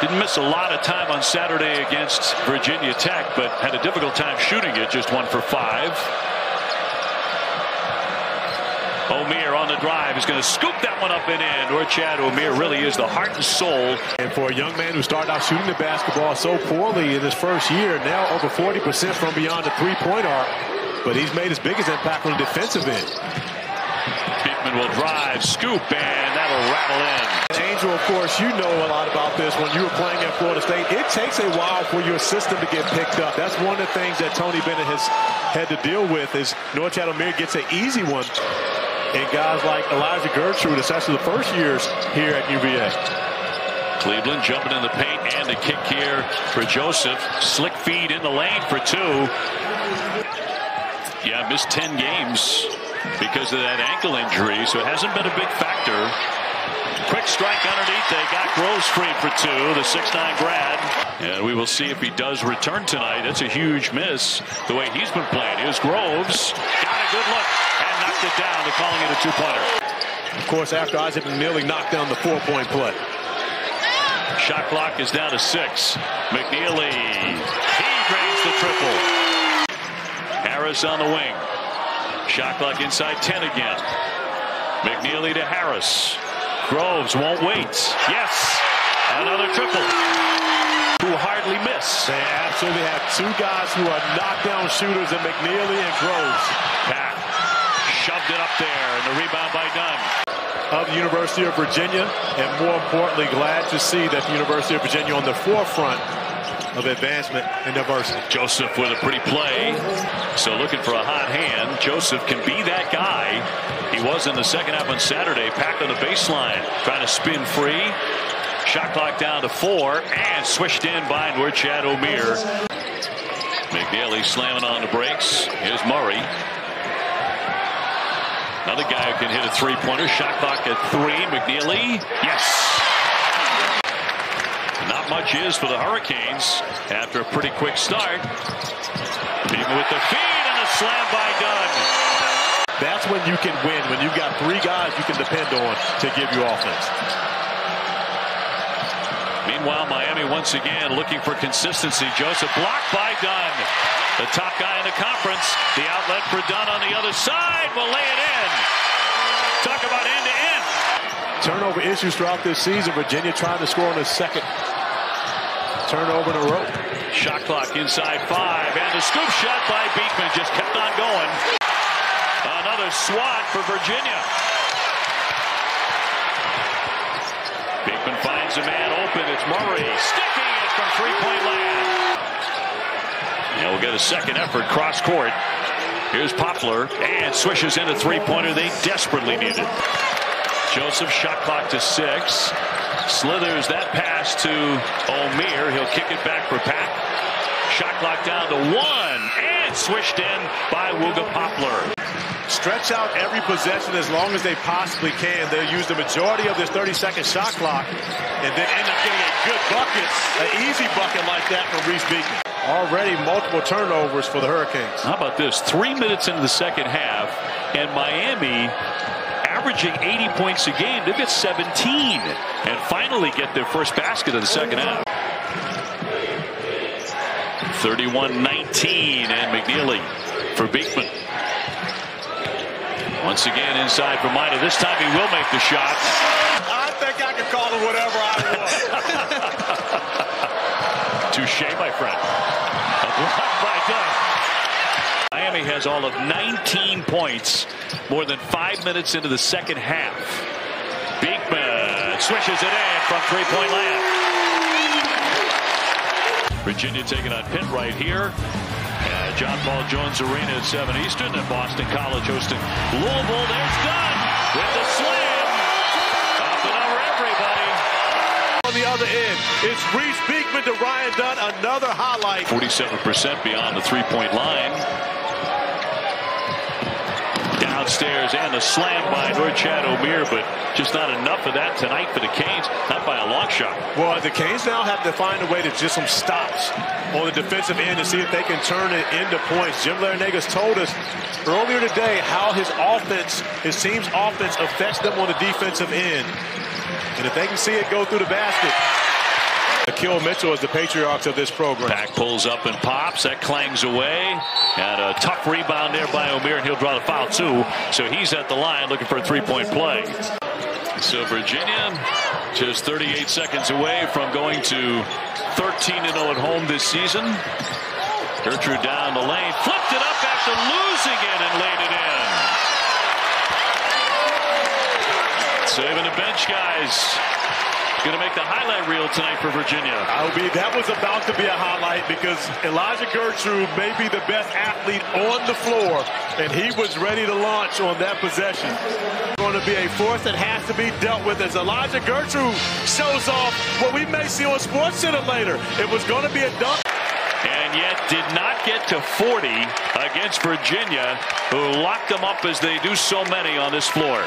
Didn't miss a lot of time on Saturday against Virginia Tech, but had a difficult time shooting it. Just 1 for 5. Omier on the drive is going to scoop that one up and in. Norchad Omier really is the heart and soul. And for a young man who started out shooting the basketball so poorly in his first year, now over 40% from beyond the three-point arc. But he's made his biggest impact on the defensive end. Beekman will drive, scoop, and that'll rattle in. And Angel, of course, you know a lot about this. When you were playing at Florida State, it takes a while for your system to get picked up. That's one of the things that Tony Bennett has had to deal with is Norchad Omier gets an easy one. And guys like Elijah Gertrude, especially the first years here at UVA. Cleveland jumping in the paint and the kick here for Joseph. Slick feed in the lane for 2. Yeah, missed 10 games because of that ankle injury, so it hasn't been a big factor. Quick strike underneath. They got Groves free for 2, the 6'9 grad. And we will see if he does return tonight. That's a huge miss the way he's been playing. Here's Groves. Got a good look and knocked it down. They're calling it a 2-pointer. Of course, after Isaac McNeely knocked down the 4-point play. Shot clock is down to 6. McNeely. He drains the triple. Harris on the wing. Shot clock inside 10 again. McNeely to Harris. Groves won't wait. Yes. Another triple. Who hardly miss. They absolutely have 2 guys who are knockdown shooters in McNeely and Groves. Pat shoved it up there, and the rebound by Dunn. Of the University of Virginia, and more importantly, glad to see that the University of Virginia on the forefront of advancement and diversity. Joseph with a pretty play. So looking for a hot hand. Joseph can be that guy. He was in the second half on Saturday. Packed on the baseline. Trying to spin free. Shot clock down to 4. And swished in by Norchad Omier. McNeely slamming on the brakes. Here's Murray. Another guy who can hit a 3-pointer. Shot clock at 3. McNeely. Yes. Not much is for the Hurricanes after a pretty quick start. Even with the feed and a slam by Dunn. That's when you can win, when you've got 3 guys you can depend on to give you offense. Meanwhile, Miami once again looking for consistency. Joseph blocked by Dunn. The top guy in the conference. The outlet for Dunn on the other side will lay it in. Talk about end-to-end. Turnover issues throughout this season. Virginia trying to score on a second turnover in a row. Shot clock inside 5. And the scoop shot by Beekman just kept on going. Another swat for Virginia. Beekman finds a man open. It's Murray sticking it from 3-point land. And we'll get a second effort cross court. Here's Poplar and swishes in a 3-pointer they desperately needed. Joseph, shot clock to 6. Slithers that pass to Omier. He'll kick it back for Pat. Shot clock down to 1 and swished in by Wooga Poplar. Stretch out every possession as long as they possibly can. They'll use the majority of this 30-second shot clock and then end up getting a good bucket, an easy bucket like that from Reece Beekman. Already multiple turnovers for the Hurricanes. How about this? 3 minutes into the second half, and Miami averaging 80 points a game. They've got 17 and finally get their first basket of the second half. 31-19 and McNeely for Beekman. Once again inside for Minor. This time he will make the shot. I think I can call it whatever I want. Touche, my friend. A block by Dunn. Miami has all of 19 points, more than 5 minutes into the second half. Beekman swishes it in from 3-point land. Virginia taking on Pitt right here. John Paul Jones Arena at 7 Eastern. And Boston College hosting Louisville. There's Dunn with the slam. Up and over everybody. On the other end, it's Reece Beekman to Ryan Dunn. Another highlight. 47% beyond the 3-point line. Downstairs and the slam by Norchad Omier, but just not enough of that tonight for the Canes. Not by a long shot. Well, the Canes now have to find a way to just some stops on the defensive end to see if they can turn it into points. Jim Larinagas told us earlier today how his team's offense affects them on the defensive end. And if they can see it go through the basket, Akil Mitchell is the patriarch of this program. Pack pulls up and pops. That clangs away. And a tough rebound there by Omier, and he'll draw the foul too. So he's at the line looking for a three-point play. So Virginia just 38 seconds away from going to 13-0 at home this season. Gertrude down the lane, flipped it up after losing it and laid it in. Saving the bench guys. Going to make the highlight reel tonight for Virginia. That was about to be a highlight because Elijah Gertrude may be the best athlete on the floor, and he was ready to launch on that possession. Going to be a force that has to be dealt with as Elijah Gertrude shows off what we may see on SportsCenter later. It was going to be a dunk. And yet did not get to 40 against Virginia, who locked them up as they do so many on this floor.